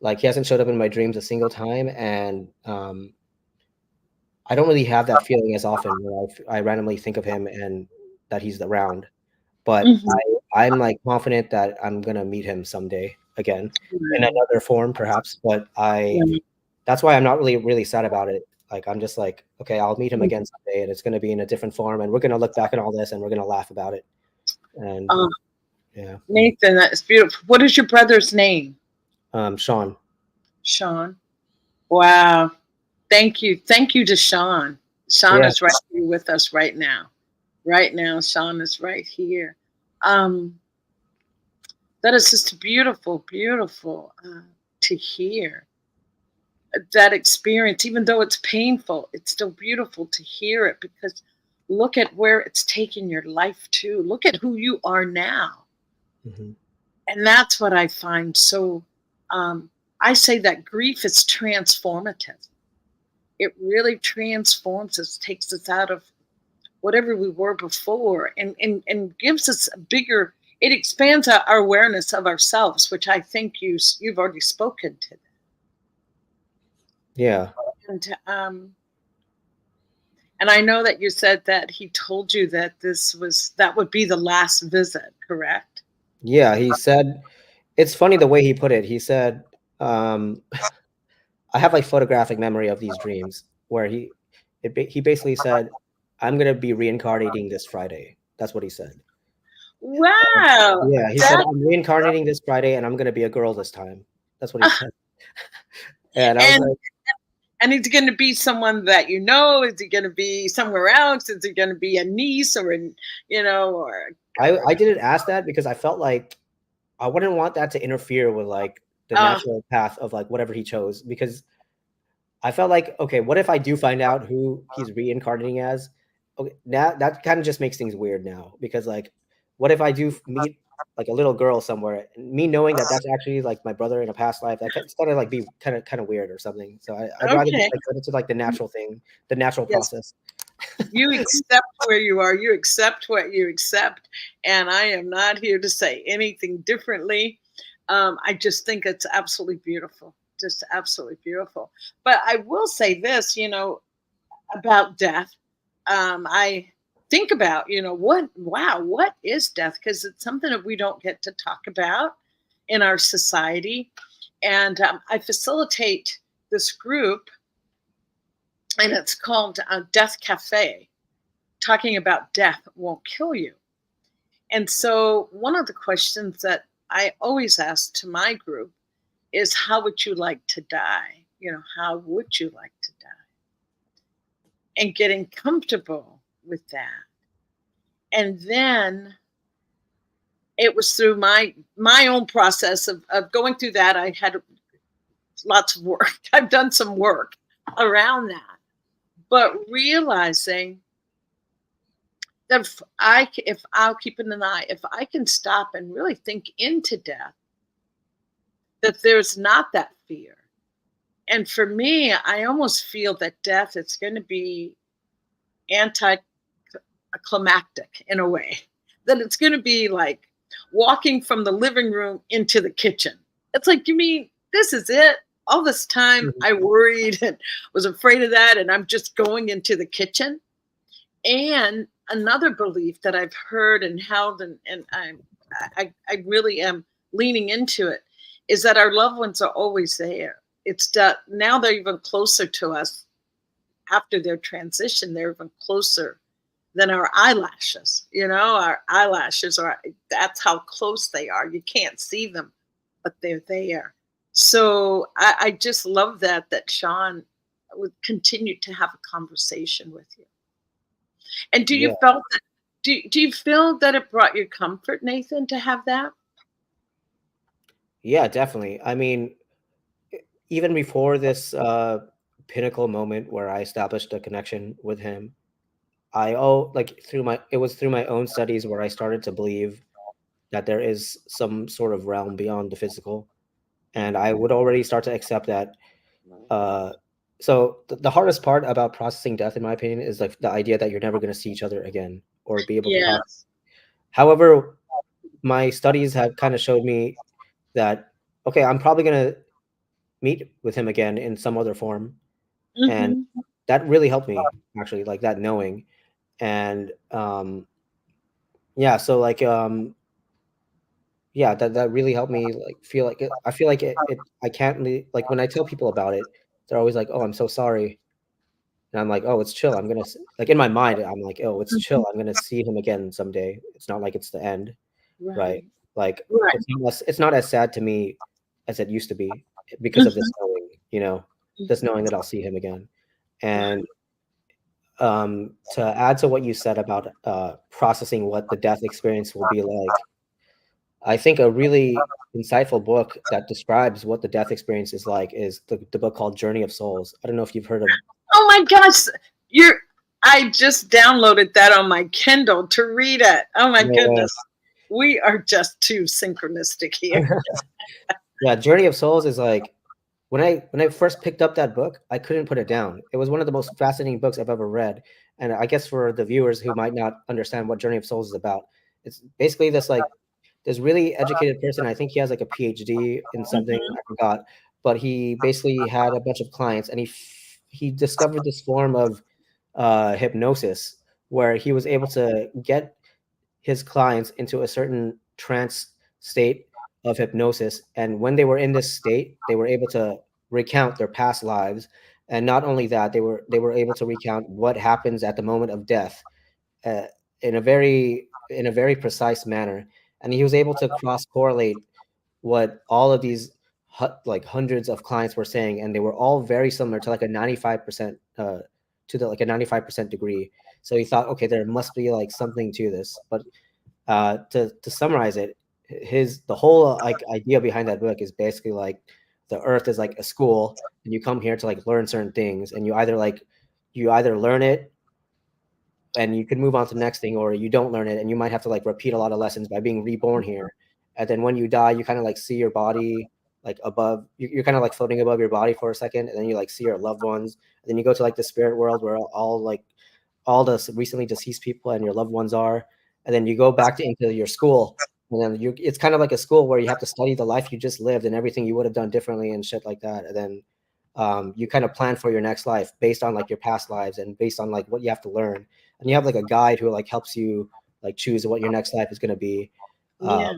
like he hasn't showed up in my dreams a single time. And I don't really have that feeling as often where I randomly think of him and that he's around. But I'm like confident that I'm gonna meet him someday again in another form, perhaps. But that's why I'm not really sad about it. Like I'm just like, okay, I'll meet him again someday, and it's gonna be in a different form, and we're gonna look back at all this and we're gonna laugh about it. And yeah, Nathan, that's beautiful. What is your brother's name? Sean. Sean. Wow. Thank you to Sean. Sean is right here with us right now. Right now, Sean is right here. That is just beautiful to hear that experience. Even though it's painful, it's still beautiful to hear it, because look at where it's taken your life to. Look at who you are now. And that's what I find so, I say that grief is transformative. It really transforms us, takes us out of whatever we were before, and gives us a bigger, it expands our awareness of ourselves, which I think you've already spoken to. Yeah. And I know that you said that he told you that that would be the last visit, correct? Yeah, he said, it's funny the way he put it. He said, I have like photographic memory of these dreams where he basically said, I'm going to be reincarnating this Friday. That's what he said. Wow. Yeah, he said, I'm reincarnating this Friday and I'm going to be a girl this time. That's what he said. And I was like, and he's going to be someone that you know? Is he going to be somewhere else? Is he going to be a niece or or? I didn't ask that because I felt like I wouldn't want that to interfere with like the natural path of like whatever he chose, because I felt like, okay, what if I do find out who he's reincarnating as? Okay, now that kind of just makes things weird now, because like, what if I do meet like a little girl somewhere, and me knowing that that's actually like my brother in a past life, that it's gonna like be kind of weird or something. So I'd rather just like go into like the natural thing, the natural process. You accept where you are. You accept what you accept, and I am not here to say anything differently. I just think it's absolutely beautiful. Just absolutely beautiful. But I will say this, about death. I think about, what is death? Because it's something that we don't get to talk about in our society. And I facilitate this group, and it's called Death Cafe, talking about death won't kill you. And so one of the questions that I always ask to my group is, how would you like to die? How would you like to die? And getting comfortable with that. And then it was through my own process of going through that. I had lots of work. I've done some work around that. But realizing that if I'll keep an eye, if I can stop and really think into death, that there's not that fear. And for me, I almost feel that death is going to be anticlimactic in a way, that it's going to be like walking from the living room into the kitchen. It's like, you mean this is it? All this time Mhm. I worried and was afraid of that, and I'm just going into the kitchen. And another belief that I've heard and held, and I really am leaning into it, is that our loved ones are always there. It's that now they're even closer to us after their transition. They're even closer than our eyelashes. You know, our eyelashes are, that's how close they are. You can't see them, but they're there. So I just love that Sean would continue to have a conversation with you. And do you Yeah, felt that, do you feel that it brought you comfort, Nathan, to have that? yeah, definitely. I mean, even before this pinnacle moment where I established a connection with him, like it was through my own studies where I started to believe that there is some sort of realm beyond the physical, and I would already start to accept that. Uh, so the hardest part about processing death, in my opinion, is like the idea that you're never going to see each other again or be able to talk. Yes. However, my studies have kind of showed me that okay, I'm probably going to meet with him again in some other form, and Mhm. that really helped me actually, like that knowing. And yeah, so like yeah, that really helped me like feel like I feel like I can't like when I tell people about it, they're always like, "Oh, I'm so sorry." And I'm like, "Oh, it's chill. I'm gonna like in my mind, I'm like, oh, it's chill. Mhm. I'm gonna see him again someday. It's not like it's the end, right? Right. Like Right. it's not as sad to me as it used to be because of this Mhm. knowing, this knowing Mhm. that I'll see him again. Right. And to add to what you said about processing what the death experience will be like, I think a really insightful book that describes what the death experience is like is the book called Journey of Souls. I don't know if you've heard of. Oh my gosh, you're I just downloaded that on my Kindle to read it. Oh my No way. goodness. We are just too synchronistic here. Yeah, Journey of Souls is like when I first picked up that book, I couldn't put it down. It was one of the most fascinating books I've ever read. And I guess for the viewers who might not understand what Journey of Souls is about, it's basically this really educated person. I think he has like a PhD in something, Mhm. I forgot, but he basically had a bunch of clients, and he discovered this form of hypnosis where he was able to get his clients into a certain trance state of hypnosis. And when they were in this state, they were able to recount their past lives. And not only that, they were able to recount what happens at the moment of death uh, in a very precise manner. And he was able to cross correlate what all of these like hundreds of clients were saying, and they were all very similar to like a 95% to the like a 95% degree. So he thought, okay, there must be like something to this. But to summarize it, the whole like idea behind that book is basically like the earth is like a school, and you come here to like learn certain things, and you either learn it and you can move on to the next thing, or you don't learn it and you might have to like repeat a lot of lessons by being reborn here. And then when you die, you kind of like see your body like above you're kind of like floating above your body for a second, and then you like see your loved ones, and then you go to like the spirit world where all the recently deceased people and your loved ones are, and then you go back into your school, and then it's kind of like a school where you have to study the life you just lived and everything you would have done differently and shit like that. And then you kind of plan for your next life based on like your past lives and based on like what you have to learn, and you have like a guide who like helps you like choose what your next life is going to be. uh, Yeah.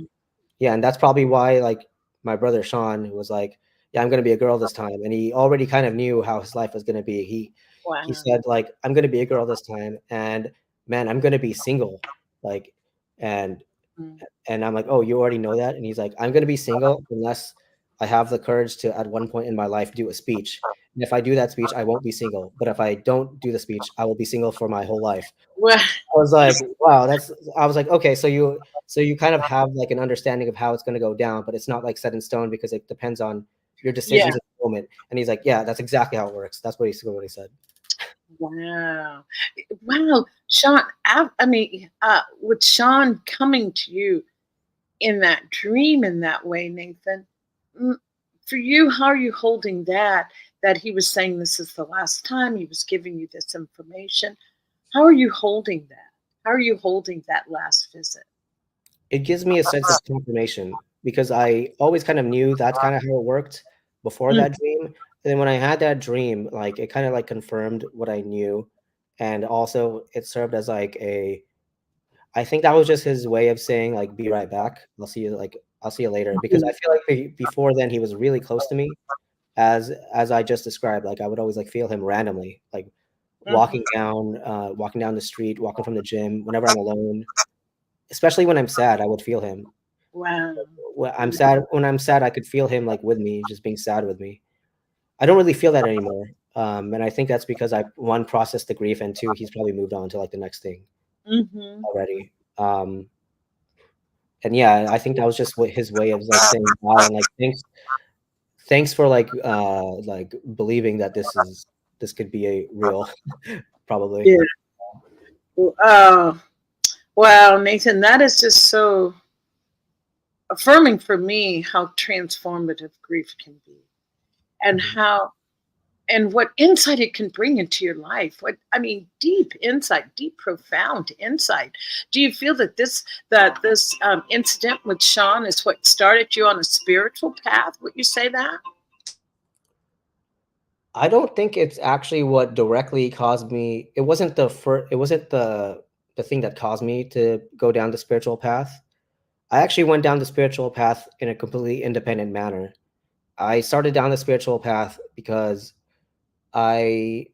yeah, and that's probably why like my brother Sean was like, yeah, I'm going to be a girl this time, and he already kind of knew how his life was going to be. He Wow. said like, I'm going to be a girl this time, and man, I'm going to be single, like, and Mm. and I'm like, oh, you already know that? And he's like, I'm going to be single unless I have the courage to, at one point in my life, do a speech. And if I do that speech, I won't be single. But if I don't do the speech, I will be single for my whole life. Well, I was like, wow, I was like, okay, so you kind of have like an understanding of how it's going to go down, but it's not like set in stone because it depends on your yeah. decisions at the moment. And he's like, yeah, that's exactly how it works. That's what he said. Wow. Wow, Sean, with Sean coming to you in that dream in that way, Nathan, mm, for you, how are you holding that? That he was saying this is the last time he was giving you this information. How are you holding that? How are you holding that last visit? It gives me a sense of confirmation because I always kind of knew that's kind of how it worked before Mm, that dream. And then when I had that dream, like it kind of like confirmed what I knew. And also it served as like I think that was just his way of saying like, be right back. I'll see you later. Because mhm, I feel like before then he was really close to me as I just described. Like I would always like feel him randomly, like mhm. walking down the street, walking from the gym, whenever I'm alone, especially when I'm sad, I would feel him. Wow. When I'm sad, I could feel him like with me, just being sad with me. I don't really feel that anymore. And I think that's because I one processed the grief, and two, he's probably moved on to like the next thing Mhm. already. And yeah, I think that was just what his way of like saying bye and like thanks for like believing that this could be a real probably. Yeah. Oh, wow, Nathan, that is just so affirming for me how transformative grief can be, and Mhm. how and what insight it can bring into your life. Deep insight, deep, profound insight. Do you feel that this incident with Sean is what started you on a spiritual path? Would you say that? I don't think it's actually what directly caused me. It wasn't the thing that caused me to go down the spiritual path. I actually went down the spiritual path in a completely independent manner. I started down the spiritual path because I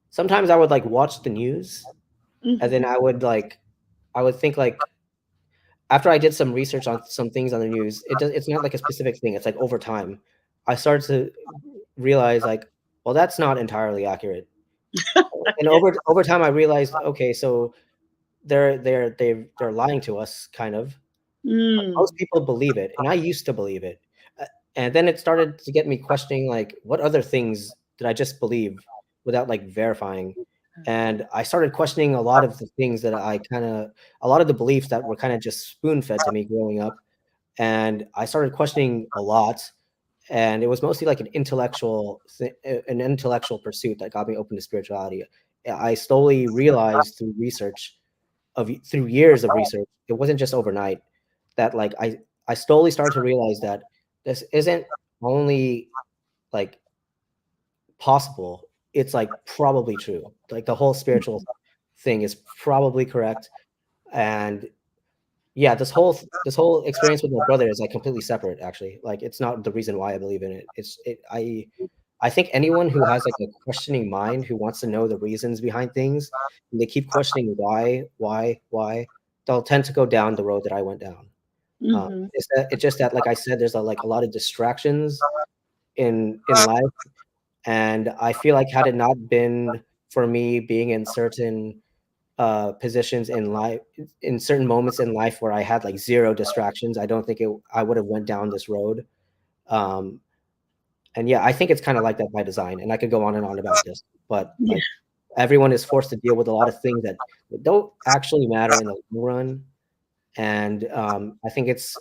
sometimes I would like watch the news and then Hmm. I would think like after I did some research on some things on the news, it's not like a specific thing. It's like over time, I started to realize like, well, that's not entirely accurate. And Yeah. over time, I realized, okay, so they're lying to us, kind of. Mm. Most people believe it, and I used to believe it, and then it started to get me questioning, like, what other things did I just believe without like verifying? And I started questioning a lot of the things that a lot of the beliefs that were kind of just spoon fed to me growing up, and I started questioning a lot. And it was mostly like an intellectual pursuit that got me open to spirituality. I slowly realized through years of research, it wasn't just overnight, that like I slowly started to realize that this isn't only like possible, it's like probably true. Like the whole spiritual thing is probably correct. And yeah, this whole experience with my brother is like completely separate actually. Like it's not the reason why I believe in it. I think anyone who has like a questioning mind, who wants to know the reasons behind things, and they keep questioning why, they'll tend to go down the road that I went down. Hmm. It's just that, like I said, there's like a lot of distractions in life, and I feel like had it not been for me being in certain positions in life, in certain moments in life where I had like zero distractions, I don't think I would have went down this road. Um, and yeah, I think it's kind of like that by design, and I could go on and on about this, but Yeah. like everyone is forced to deal with a lot of things that don't actually matter in the long run. And I think it's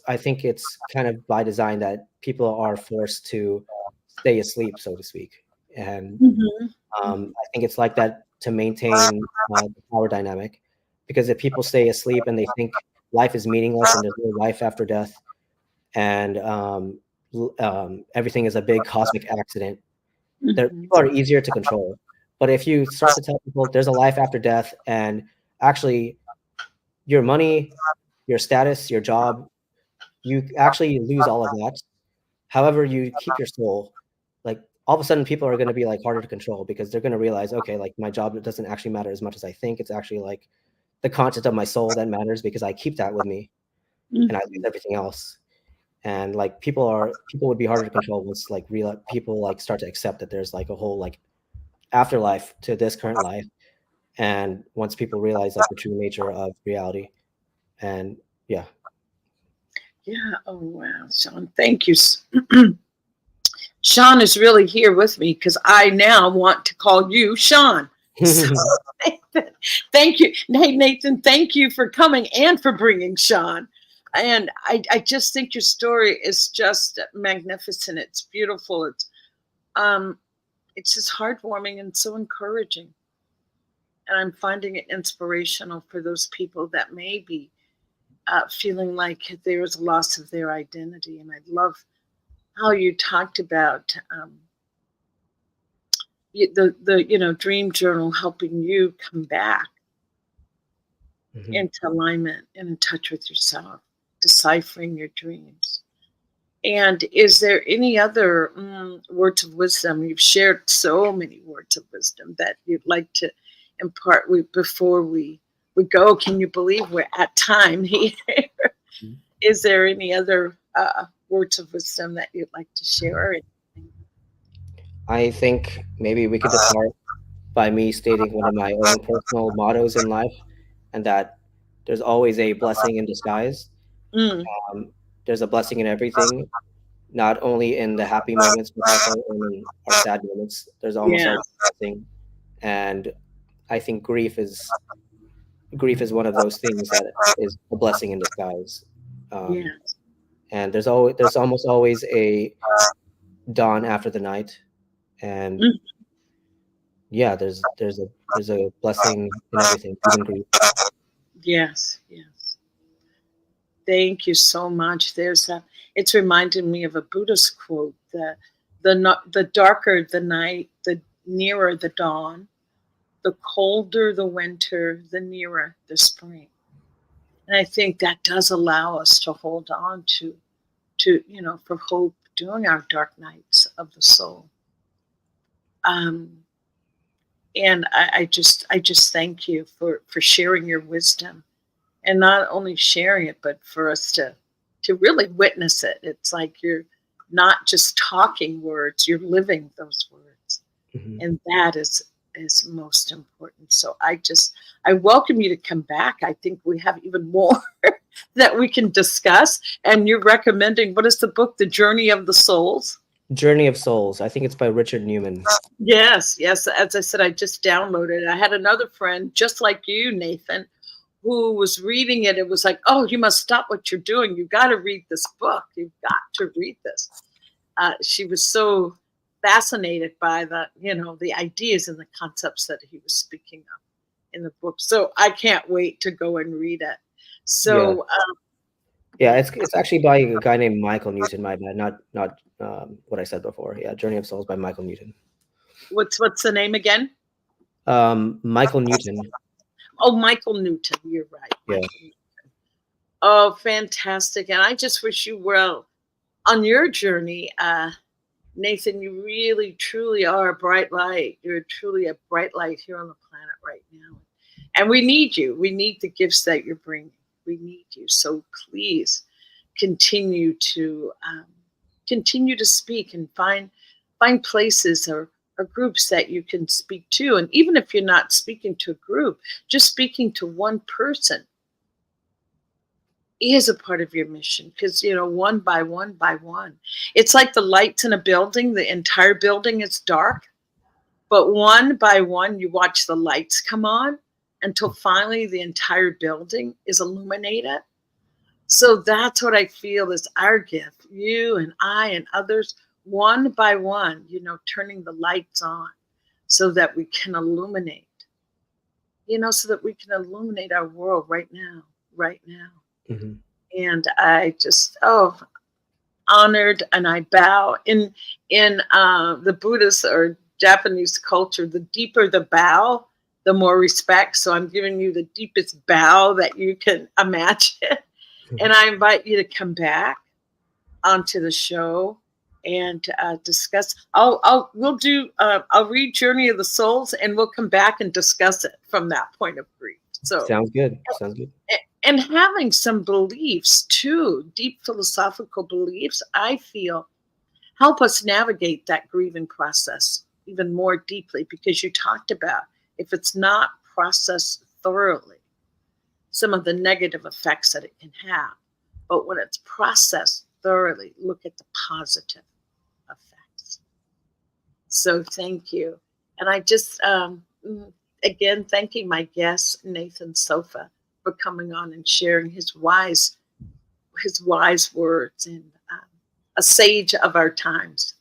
kind of by design that people are forced to stay asleep, so to speak. And Hmm. I think it's like that to maintain the power dynamic, because if people stay asleep and they think life is meaningless and there's no life after death, and everything is a big cosmic accident, Hmm. people are easier to control. But if you start to tell people there's a life after death, and actually your money, your status, your job, you actually lose all of that. However, you keep your soul. Like all of a sudden, people are going to be like harder to control because they're going to realize, okay, like my job doesn't actually matter as much as I think. It's actually like the content of my soul that matters because I keep that with me, and I lose Hmm. everything else. And like people would be harder to control once like real people like start to accept that there's like a whole like afterlife to this current life, and once people realize like the true nature of reality. And yeah. Yeah. Oh, wow, Sean. Thank you. Sean is really here with me because I now want to call you Sean. So thank you. Hey, Nathan, thank you for coming and for bringing Sean. And I just think your story is just magnificent. It's beautiful. It's just heartwarming and so encouraging. And I'm finding it inspirational for those people that may be feeling like there is a loss of their identity. And I love how you talked about the dream journal helping you come back into alignment and in touch with yourself, deciphering your dreams. And is there any other words of wisdom? You've shared so many words of wisdom that you'd like to impart before we go. Can you believe we're at time here? Is there any other words of wisdom that you'd like to share? I think maybe we could depart by me stating one of my own personal mottos in life, and that there's always a blessing in disguise. Mm, There's a blessing in everything, not only in the happy moments, but also in our sad moments. There's almost yeah, always a blessing, and I think grief is one of those things that is a blessing in disguise. yeah, And there's almost always a dawn after the night, and mm, yeah, there's a blessing in everything, even grief. yes, yes. Thank you so much. It's reminded me of a Buddhist quote: the darker the night, the nearer the dawn. The colder the winter, the nearer the spring. And I think that does allow us to hold on for hope during our dark nights of the soul. Um, and I just thank you for sharing your wisdom, and not only sharing it, but for us to really witness it. It's like you're not just talking words, you're living those words. Mhm. And that is most important. So I welcome you to come back. I think we have even more that we can discuss. And you're recommending, what is the book, The Journey of the Souls? Journey of Souls. I think it's by Richard Newman. Yes, yes. As I said, I just downloaded it. I had another friend just like you, Nathan, who was reading it. It was like, oh, you must stop what you're doing. You've got to read this book. You've got to read this. She was so fascinated by the ideas and the concepts that he was speaking of in the book. So I can't wait to go and read it. Yeah, So yeah. It's actually by a guy named Michael Newton. My bad, not what I said before. Yeah, Journey of Souls by Michael Newton. what's the name again? Michael Newton. Oh, Michael Newton. You're right. Yeah. Michael Newton. Oh, fantastic. And I just wish you well on your journey. Nathan, you really, truly are a bright light. You're truly a bright light here on the planet right now. And we need you. We need the gifts that you're bringing. We need you. So please continue to speak and find places or groups that you can speak to. And even if you're not speaking to a group, just speaking to one person is a part of your mission, because one by one, it's like the lights in a building. The entire building is dark, but one by one you watch the lights come on until finally the entire building is illuminated. So that's what I feel is our gift, you and I and others, one by one, turning the lights on so that we can illuminate, so that we can illuminate our world right now, right now. Mm-hmm. And I just honored, and I bow in the Buddhist or Japanese culture. The deeper the bow, the more respect. So I'm giving you the deepest bow that you can imagine, and I invite you to come back onto the show and discuss. I'll read Journey of the Souls, and we'll come back and discuss it from that point of grief. So Sounds good. Sounds good. And having some beliefs too, deep philosophical beliefs, I feel help us navigate that grieving process even more deeply, because you talked about, if it's not processed thoroughly, some of the negative effects that it can have. But when it's processed thoroughly, look at the positive effects. So thank you. And I just again, thanking my guest, Nathan Soufer, for coming on and sharing his wise words, and a sage of our times.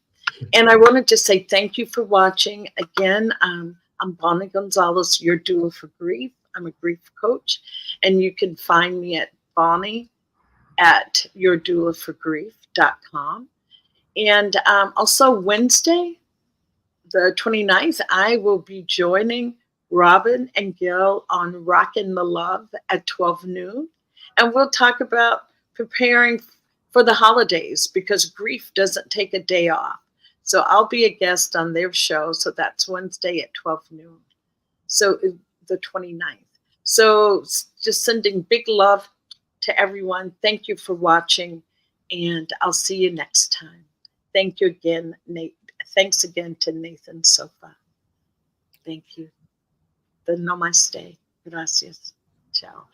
And I wanted to say thank you for watching. Again, I'm Bonnie Gonzalez, your doula for grief. I'm a grief coach, and you can find me at Bonnie at yourdoulaforgrief.com. And also Wednesday, the 29th, I will be joining Robin and Gil on Rockin' the Love at 12 noon. And we'll talk about preparing for the holidays, because grief doesn't take a day off. So I'll be a guest on their show. So that's Wednesday at 12 noon. So the 29th. So just sending big love to everyone. Thank you for watching, and I'll see you next time. Thank you again, Nate. Thanks again to Nathan Soufer. Thank you. The namaste. Gracias. Ciao.